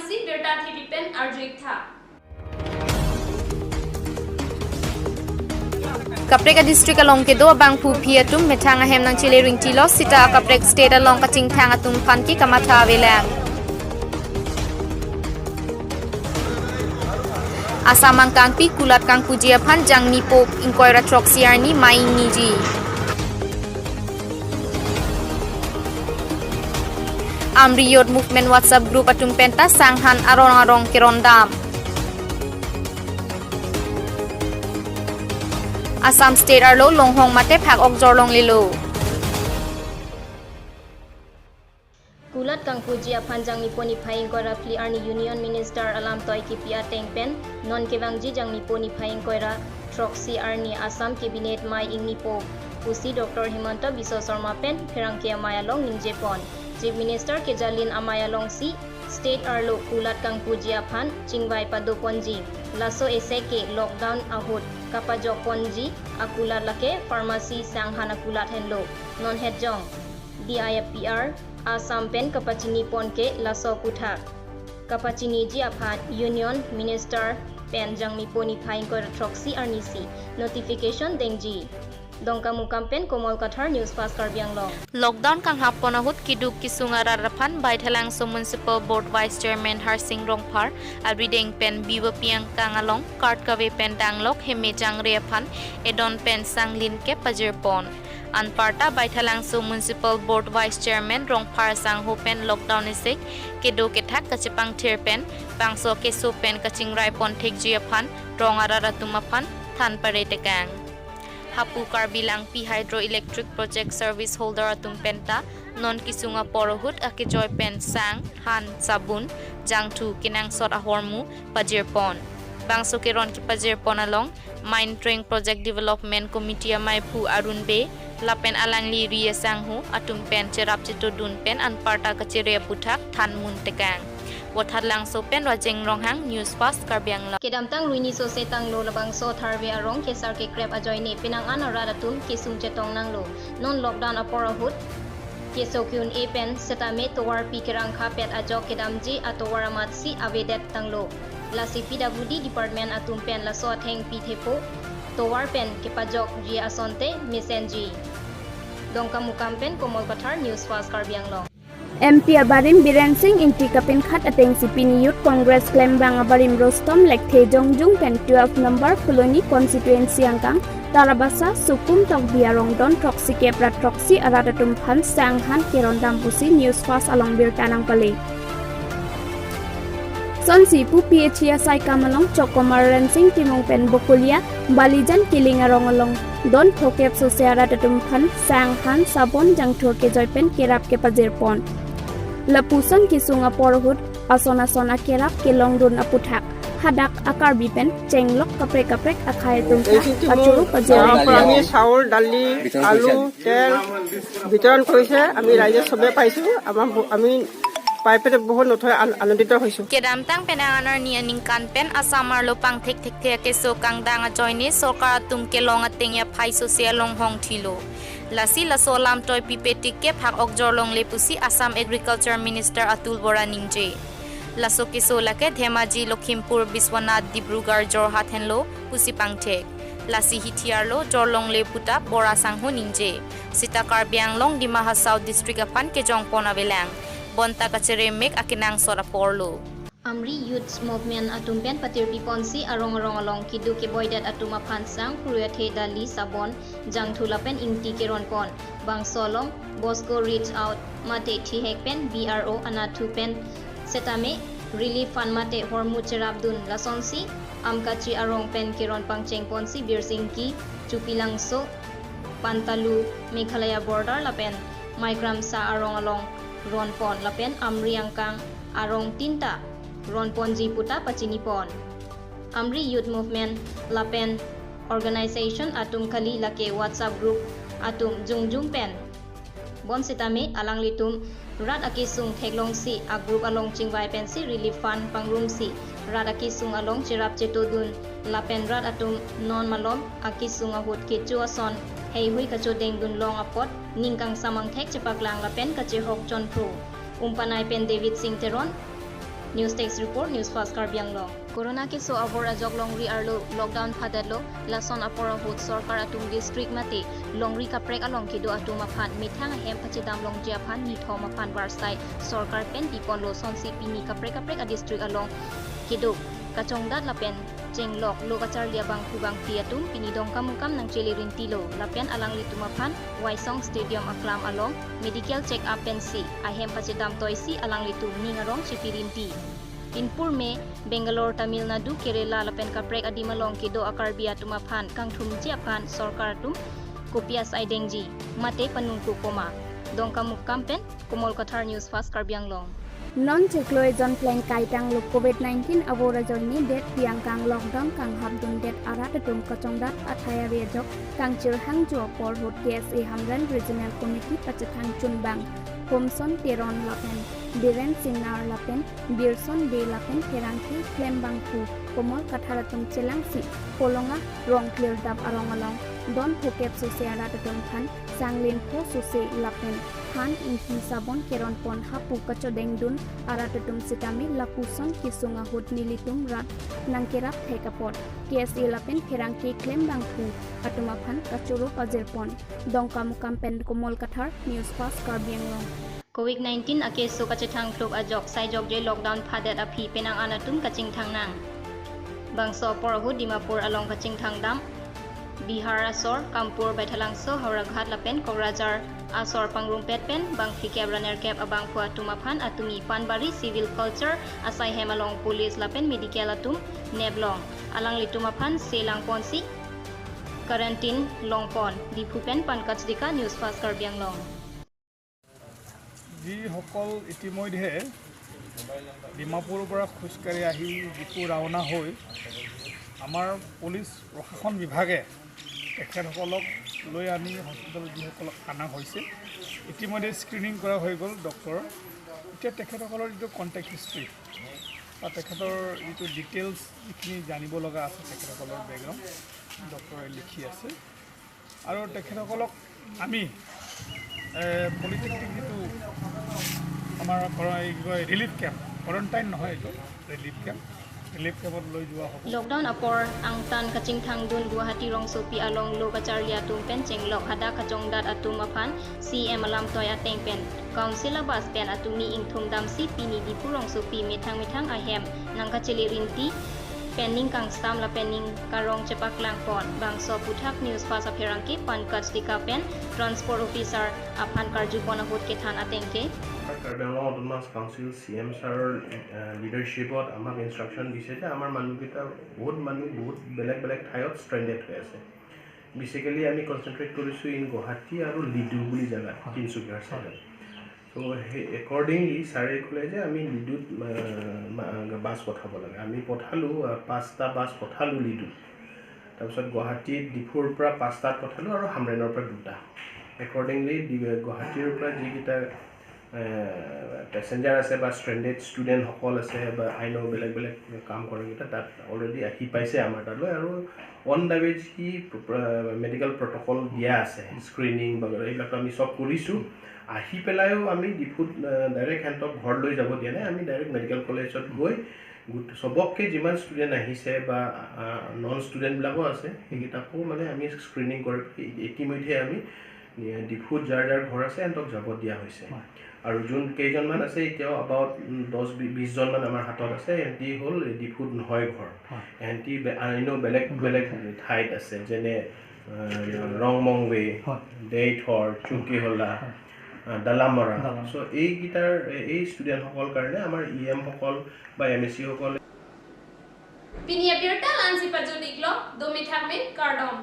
si berta thidipen arjuik tha Kapreka district along ke do bangpu phiatum methanga hem nang chile ring tilo sita kaprek state along kaching thang atum phan ki kamatha avelang Asamang kangpi kulat kangpuji aphan jang nipo inkoira troxiar ni main niji Amri Youth Movement WhatsApp group atum penta sanghan arong kirondam Assam State arlo longhong mate phak ok jorlong lelo Kulat kangpuji aphan jang niponi phaing koira fli arni Union Minister alam toy ki pia tengpen non kewangji jang niponi phaing koira troxy arni Assam Cabinet mai ing nipo pusi Dr. Himanta Biswa Sarma pen pherangke amayalong ninjepon Chief Minister Kejalin amayalong si State arlo kulat kangpuji aphan chingwai pado ponji laso eseke lockdown ahut kapajok ponji akulat lake pharmacy sanghan akulat henlo non hedjong DIFPR Assam pen kapachini pon ke laso kuthak kapachini ji aphan Union Minister pen jang mi poni phaing kor troxy arnisi notification dengji dongka mukam pen komol kathar news fast karbiang long Lockdown kang hapon ahut kiduk kisunga raraphan bai thalang so municipal board vice chairman Harsing Rongphar abrideng pen biwa piang kangalong card kave pen danglok heme jang rephan edon pen sanglin ke pajirpon Anparta bai thalang so municipal board vice chairman Rongphar sang ho pen lockdown isek kedo kethak kachipang thir pen bangso keso pen kachingrai pon thekji aphan rongara ratumaphan than pare tekang Hapu Karbilang P Hydroelectric Project Service Holder atum penta non kisunga porohut ake joy pen sang han sabun jangthu kinang sot ahormu pajirpon bangso keron ki pajirpon along Mine Train Project Development Committee amai phu arun be lapen alangli ria sanghu atum pen cherap chito dun pen anparta kachire puthak than mun tekang Wathat lang so pen wajeng ronghang news fast karbiang la kedamtang ruini so setang lo labang so tharbe arong kesar ke krep ajoy ne pinang anara datum kesung chetong nang lo non lockdown aporahut kesokyun e pen setame towar pikirang khapet ajok kedamji atowar amatsi avedet tanglo la CPWD department atum pen la so theng pi thepo towar pen kepajok ji asonte mesenji dongka mukam pen komol kathar news fast karbiang long MP Abarim Biren Singh inti kapin khat ateng sipini Youth Congress claim bang Abarim Rostom lekhe jongjung pen 12 number Colony constituency angkang Tarabasa Sukum tok biarong don troxy kepra troxy aradatum phan sanghan kerondam pusi news fast along bir kanang pale Sonsi pu PHA sai kamalong chokomar rensing timong pen bokulia balijan kiling arongolong don thokep sosiara datum phan sanghan sabon jang thoke joy pen kerap ke pajirpon Lapusan kisunga porhut asona sona kerap kelong dun aputhak hadak akar bipen cenglok kaprek akhai tumta achuru pajero আমি চাউল দালি আলু তেল বিতৰণ কৰিছে আমি ৰাইজে সবে পাইছো আমি পাই পেতে বহুত নথৈ আনন্দিত হৈছো Kedamtang penanganar ni aning kanpen asamar lopang thek keso kangdang ajoyne sorkar atum kelong ateng ya phai social longhong thilo lasi lasolam toy pipetik ke phak ok jorlong lepusi Assam Agriculture Minister Atul Bora ningje laso keso lake Dhemaji Lokhimpur Biswanath Dibrugarh Jorhat henlo pusi pangthek lasi hithiarlo jorlong leputa bora sangho ningje sitakar bianglong Dimaha South District aphan ke jongpon avelang bonta kachere mek akinang sora porlo Amri Youth Movement atum pen patir piponsi arong along kidu ke boydat atuma phansang puruyathe dali sabon jang thula pen ingti keron pon bang solong Bosco reach out mate thi hek pen BRO anathu pen setame relief fund mate hormu cherabdun lasonsi amkachi arong pen keron pangcheng ponsi birsingki chupilangso pantalu Meghalaya border lapen Maigram sa arong along ronpon lapen amri angkang arong tinta ronpon ji puta pachinipon amri youth movement lapen organization atum khali lake WhatsApp group atum jungjung pen bon sitame alang litum rat akisung theklong si a group along chingwai pen si relief fund pangrum si rat akisung along chirap chetodun lapen rat atum non malom akisung ahut kechuason hei hui kacho dengdun long apot ningkang samang thek chepaklang lapen kache hok chon pro umpanai pen David Singh Teron News Text Report News Fast Karbi Anglong. Corona keso abora jorlong ri arlo lockdown phadadlo lason apora hot sorkar atum district mate longri kaprek along kido atum aphan mithang hem pachidam long je aphan ni thom aphan warsai sorkar pen dipon lo son si pini kaprek a district along kido kachongdat lapen jenglok lokachar liabang kubang piatum pinidong kamukam nang chelirin tilo lapian alang litumaphan waisong stadium aklam along medical check up pensi ahem pachidam toisi alang litu ningarong chipirinti Pinpur me Bangalore Tamil Nadu Kerala lapen kaprek adimalong kido akarbia tumaphan kangthum jiaphan sorkar tum kopias aidengji mate panungku koma dongkamuk kampen komol kathar news fast karbianglong non chekloi jon plan kaitang luk COVID-19 abora jonni det piang kang lockdown kang habdun det arat tum kachongdat athaya rejok kang chirhang jo por hot KSA Hamran Regional Committee pachethang chunbang Homson Teron lapen Biren Sinar lapen Birson de lapen Kerangki Klembangku komol katharatum chelangsi polonga rong clear dap arongalong don phokep sosiara tatum khan sanglin pho sose lapen khan inki sabon keron pon hapu kachodeng dun aratatum sitami lapuson kisunga hut nilitum rat nangkerap thekapot KSA lapen Kerangki Klembangku atuma khan kachuru pajirpon dongkam kampen komol kathar news fast karbianglong COVID-19 akeso kachethang klub ajok saijok je lockdown phadet aphi penang anatum kaching thangnang bangso porhu dimapur along kaching thangdam Bihar Asor Kampur Baithalangso Hauraghat lapen Korajar Asor Pangrung Petpen bang fikeb runner cap abang phua tumaphan atumi Panbari civil culture asai hemalong police lapen medical atum neblong alang litumaphan selang ponsi quarantine longpon dipupen pankachdika news fast karbianglong যি সকল ইতিমধ্যে ডিমাপুৰৰ পৰা খোজকাঢ়ি আহি depot ৰাওনা হৈ আমাৰ পুলিচ প্ৰশাসন বিভাগে তেখেতসকলক লৈ আনি হস্পিটেলত যিসকলক অনা হৈছে ইতিমধ্যে স্ক্ৰিনিং কৰা হৈ গ'ল ডক্টৰ এতিয়া তেখেতসকলৰ যিটো কণ্টেক্ট হিষ্ট্ৰী বা তেখেতৰ যিটো ডিটেইলছ যিখিনি জানিব লগা আছে তেখেতসকলৰ বেকগ্ৰাউণ্ড ডক্টৰে লিখি আছে আৰু তেখেতসকলক আমি পলিটেকনিক যিটো আমাৰ ৰিলিফ কেম্প কোৱাৰেণ্টাইন নহয় এইটো ৰিলিফ কেম্পত লৈ যোৱা হ'ব লকডাউন আপৰ আংটান kaching thangdun Guwahati rong sopi along lokachar liatum pen chenglok hada kachongdat atum aphan CM alam toy ateng pen council abas pen atumi ingthum damsi pini dipurong sopi methang ahem nangka chelirinti penning kang stam la penning karong cepak langpon bangso puthak news fast apherangki pankaj dikapen transport officer aphan karju ponahut ke than atengke Karbianglong Autonomous Council CM sir leadershipot আমাক instruction দিছে যে আমাৰ মানুহকেইটা বহুত বেলেগ ঠাইত স্ট্ৰেণ্ডেড হৈ আছে বেসিক্যালি আমি কনসেন্ট্ৰেট কৰিছো ইন গুৱাহাটী আৰু লিডু বুলি জাগা তিনচুকীয়াৰ সাইডত তো একৰ্ডিংলি সাৰে কলে যে আমি লিডুত বাস পঠাব লাগে আমি পঠালো 5টা বাস পঠালো লিডু তাৰপিছত গুৱাহাটীত ডিফুৰ পৰা 5টাত পঠালো আৰু হামৰেনৰ পৰা 2টা একৰ্ডিংলি গুৱাহাটীৰ পৰা যিকিটা পেসেঞ্জাৰ আছে বা স্ট্ৰেণ্ডেড ষ্টুডেণ্ট সকল আছে বা আইনো বেলেগ কাম কৰিটা তাত অলৰেডি আহি পাইছে আমাৰ তালৈ আৰু অন দা ৱে কি মেডিকেল প্ৰটকল দিয়া আছে স্ক্ৰিনিং বা এইবিলাক আমি সব কৰিছো আহি পেলাইও আমি ডিফুত ডাইৰেক্ট হেণ্টক ঘৰ লৈ যাব দিয়া নাই আমি ডাইৰেক্ট মেডিকেল কলেজত গৈ সবকে যিমান ষ্টুডেণ্ট আহিছে বা নন ষ্টুডেণ্টবিলাকো আছে সেইকেইটাকো মানে আমি স্ক্ৰিনিং কৰি ইতিমধ্যে আমি ডিফুত যাৰ ঘৰ আছে হেণ্টক যাব দিয়া হৈছে আৰু যোন কেইজনমান আছে এতিয়াও এবাউট 10-20 জনমান আমাৰ হাতত আছে এণ্টি হ'ল ডিফুত নহয় ঘৰ এণ্টি আইনো বেলেগ ঠাইত আছে যেনে ৰংমংৱে ডেইথৰ চুকিহলা দালামৰা সো এই ষ্টুডেণ্টসকল কাৰণে আমাৰ ইএম সকল বা এমএসসি সকল Pinia Pirta Lansi Pajodiglo, Domitagmin Kardom.